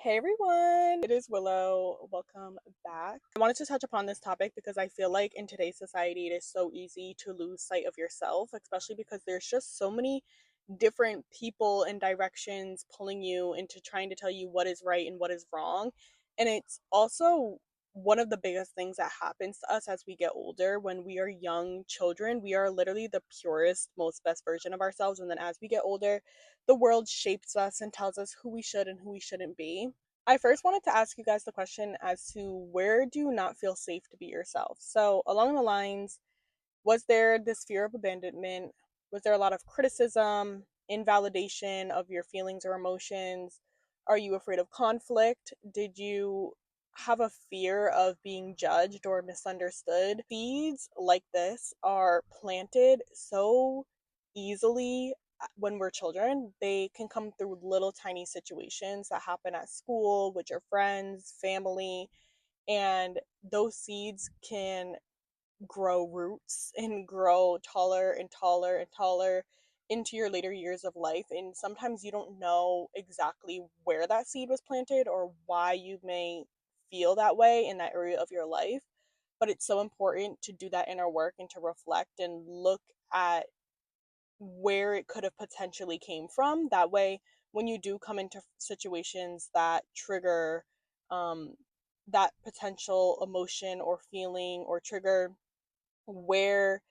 Hey everyone, it is Willow. Welcome back. I wanted to touch upon this topic because I feel like in today's society it is so easy to lose sight of yourself, especially because there's just so many different people and directions pulling you into trying to tell you what is right and what is wrong. And it's also one of the biggest things that happens to us as we get older. When we are young children, we are literally the purest, most best version of ourselves. And then as we get older, the world shapes us and tells us who we should and who we shouldn't be. I first wanted to ask you guys the question as to where do you not feel safe to be yourself? So, along the lines, was there this fear of abandonment? Was there a lot of criticism, invalidation of your feelings or emotions? Are you afraid of conflict? Did you have a fear of being judged or misunderstood? Seeds like this are planted so easily when we're children. They can come through little tiny situations that happen at school, with your friends, family, and those seeds can grow roots and grow taller and taller and taller into your later years of life. And sometimes you don't know exactly where that seed was planted or why you may feel that way in that area of your life. But it's so important to do that inner work and to reflect and look at where it could have potentially came from. That way, when you do come into situations that trigger um, that potential emotion or feeling or trigger where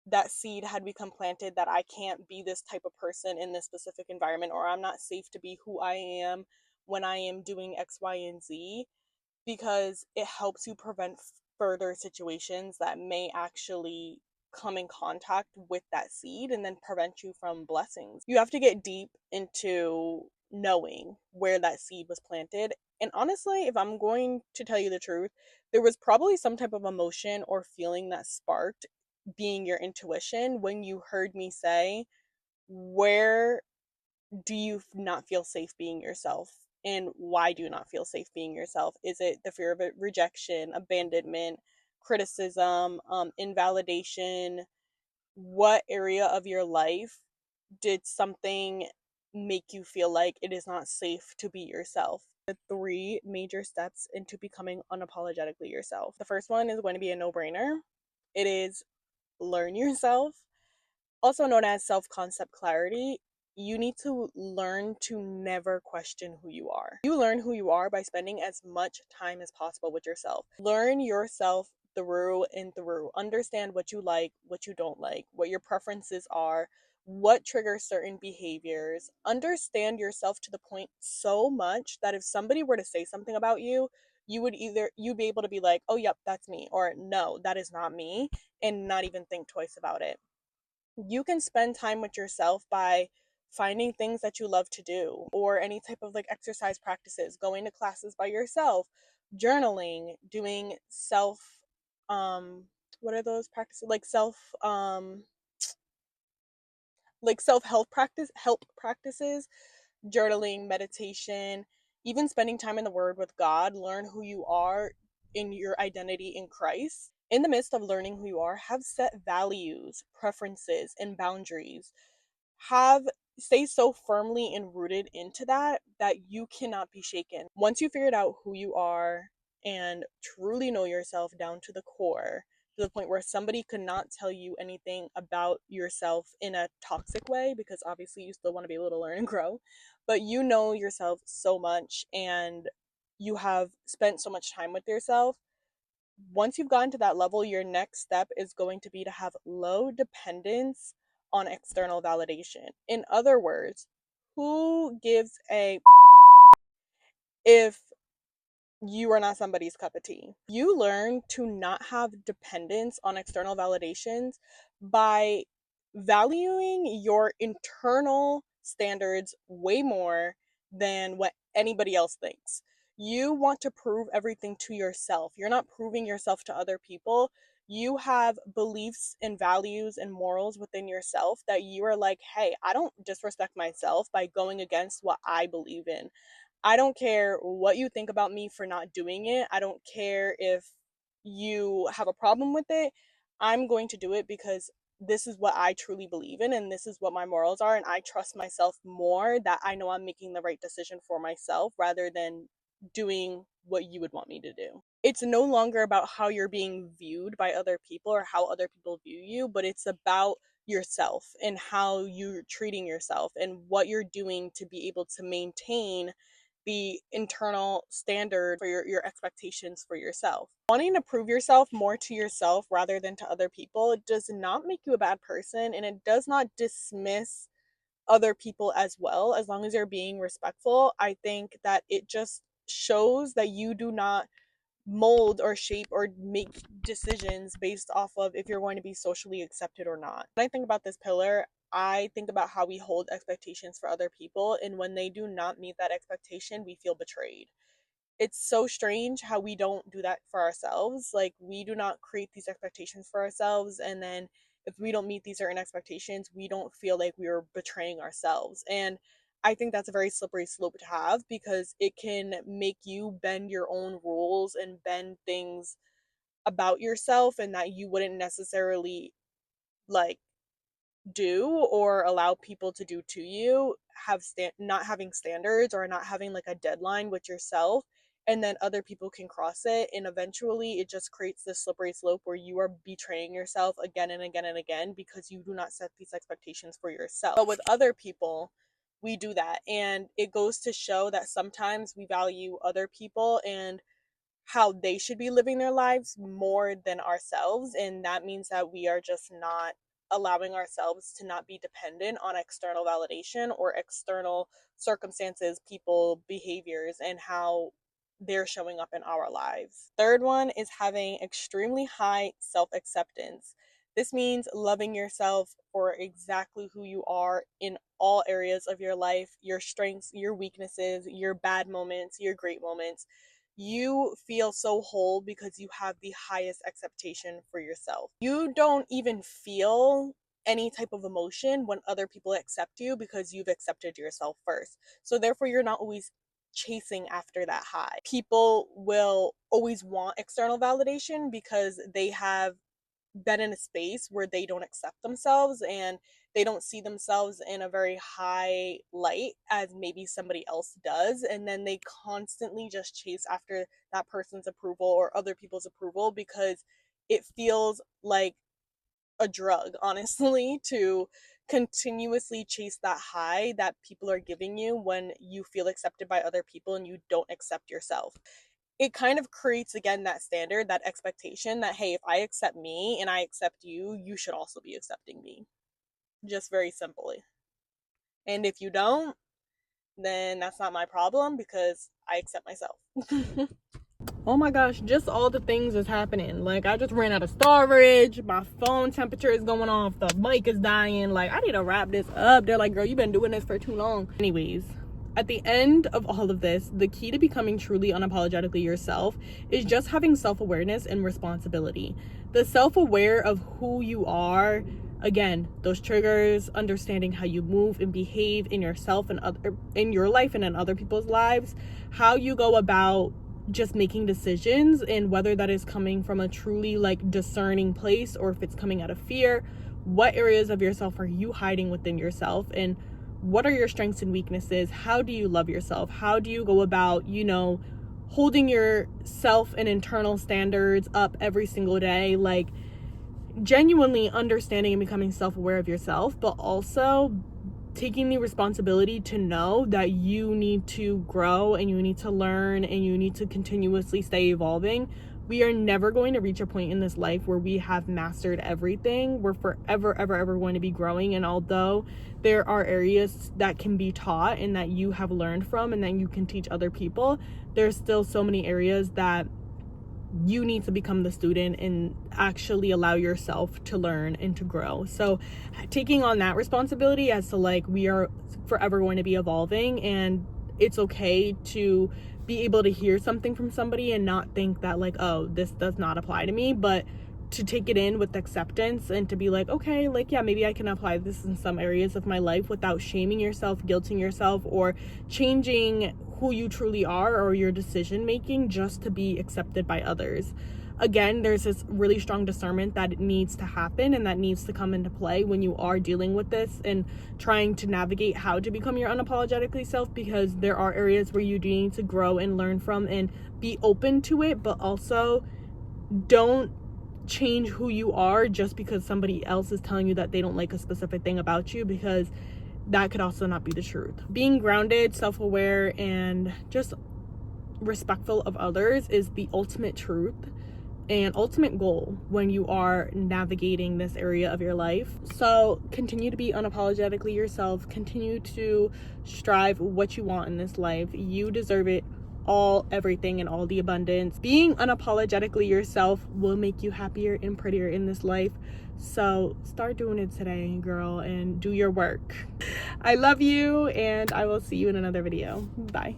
that seed had become planted, that I can't be this type of person in this specific environment, or I'm not safe to be who I am when I am doing X, Y, and Z, because it helps you prevent further situations that may actually come in contact with that seed and then prevent you from blessings. You have to get deep into knowing where that seed was planted. And honestly, if I'm going to tell you the truth, there was probably some type of emotion or feeling that sparked being your intuition when you heard me say, where do you not feel safe being yourself? And why do you not feel safe being yourself? Is it the fear of it, rejection, abandonment, criticism, invalidation? What area of your life did something make you feel like it is not safe to be yourself? The three major steps into becoming unapologetically yourself. The first one is going to be a no brainer. It is learn yourself, also known as self concept clarity. You need to learn to never question who you are. You learn who you are by spending as much time as possible with yourself. Learn yourself through and through. Understand what you like, what you don't like, what your preferences are, what triggers certain behaviors. Understand yourself to the point so much that if somebody were to say something about you, you'd be able to be like, oh yep, that's me, or no, that is not me, and not even think twice about it. You can spend time with yourself by finding things that you love to do, or any type of like exercise practices, going to classes by yourself, journaling, doing self um what are those practices, like self help practices, journaling, meditation, even spending time in the Word with God. Learn who you are in your identity in Christ. In the midst of learning who you are, have set values, preferences, and boundaries. Have Stay so firmly and rooted into that you cannot be shaken. Once you figured out who you are and truly know yourself down to the core, to the point where somebody could not tell you anything about yourself in a toxic way, because obviously you still want to be able to learn and grow, but you know yourself so much and you have spent so much time with yourself. Once you've gotten to that level, your next step is going to be to have low dependence on external validation. In other words, who gives a if you are not somebody's cup of tea? You learn to not have dependence on external validations by valuing your internal standards way more than what anybody else thinks. You want to prove everything to yourself. You're not proving yourself to other people. You have beliefs and values and morals within yourself that you are like, hey, I don't disrespect myself by going against what I believe in. I don't care what you think about me for not doing it. I don't care if you have a problem with it. I'm going to do it because this is what I truly believe in and this is what my morals are, and I trust myself more that I know I'm making the right decision for myself rather than doing what you would want me to do. It's no longer about how you're being viewed by other people or how other people view you, but it's about yourself and how you're treating yourself and what you're doing to be able to maintain the internal standard for your expectations for yourself. Wanting to prove yourself more to yourself rather than to other people does not make you a bad person, and it does not dismiss other people as well. As long as you're being respectful, I think that it just shows that you do not mold or shape or make decisions based off of if you're going to be socially accepted or not. When I think about this pillar, I think about how we hold expectations for other people, and when they do not meet that expectation, we feel betrayed. It's so strange how we don't do that for ourselves. Like, we do not create these expectations for ourselves, and then if we don't meet these certain expectations, we don't feel like we are betraying ourselves. And I think that's a very slippery slope to have because it can make you bend your own rules and bend things about yourself and that you wouldn't necessarily like do or allow people to do to you, not having standards or not having like a deadline with yourself, and then other people can cross it, and eventually it just creates this slippery slope where you are betraying yourself again and again and again because you do not set these expectations for yourself. But with other people, we do that, and it goes to show that sometimes we value other people and how they should be living their lives more than ourselves. And that means that we are just not allowing ourselves to not be dependent on external validation or external circumstances, people, behaviors, and how they're showing up in our lives. Third one is having extremely high self acceptance. This means loving yourself for exactly who you are in all areas of your life, your strengths, your weaknesses, your bad moments, your great moments. You feel so whole because you have the highest acceptation for yourself. You don't even feel any type of emotion when other people accept you because you've accepted yourself first. So therefore you're not always chasing after that high. People will always want external validation because they have been in a space where they don't accept themselves and they don't see themselves in a very high light as maybe somebody else does, and then they constantly just chase after that person's approval or other people's approval because it feels like a drug, honestly, to continuously chase that high that people are giving you when you feel accepted by other people and you don't accept yourself. It kind of creates again that standard, that expectation that, hey, if I accept me and I accept you, you should also be accepting me. Just very simply. And if you don't, then that's not my problem because I accept myself. Oh my gosh, just all the things is happening. Like, I just ran out of storage, my phone temperature is going off, the mic is dying. Like, I need to wrap this up. They're like, girl, you've been doing this for too long. Anyways, at the end of all of this, the key to becoming truly unapologetically yourself is just having self-awareness and responsibility. The self-aware of who you are, again, those triggers, understanding how you move and behave in yourself and other in your life and in other people's lives, how you go about just making decisions, and whether that is coming from a truly like discerning place or if it's coming out of fear. What areas of yourself are you hiding within yourself, and what are your strengths and weaknesses? How do you love yourself? How do you go about, holding yourself and internal standards up every single day? Like, genuinely understanding and becoming self-aware of yourself, but also taking the responsibility to know that you need to grow and you need to learn and you need to continuously stay evolving. We are never going to reach a point in this life where we have mastered everything. We're forever, ever going to be growing. And although there are areas that can be taught and that you have learned from and that you can teach other people, there's still so many areas that you need to become the student and actually allow yourself to learn and to grow. So taking on that responsibility as to like, we are forever going to be evolving, and it's okay to be able to hear something from somebody and not think that like, oh, this does not apply to me, but to take it in with acceptance and to be like, okay, like, yeah, maybe I can apply this in some areas of my life without shaming yourself, guilting yourself, or changing who you truly are or your decision making just to be accepted by others. again, there's this really strong discernment that it needs to happen and that needs to come into play when you are dealing with this and trying to navigate how to become your unapologetically self, because there are areas where you do need to grow and learn from and be open to it, but also don't change who you are just because somebody else is telling you that they don't like a specific thing about you, because that could also not be the truth. Being grounded, self-aware, and just respectful of others is the ultimate truth and ultimate goal when you are navigating this area of your life. So continue to be unapologetically yourself. Continue to strive what you want in this life. You deserve it all, everything, and all the abundance. Being unapologetically yourself will make you happier and prettier in this life. So start doing it today, girl, and do your work. I love you, and I will see you in another video. Bye.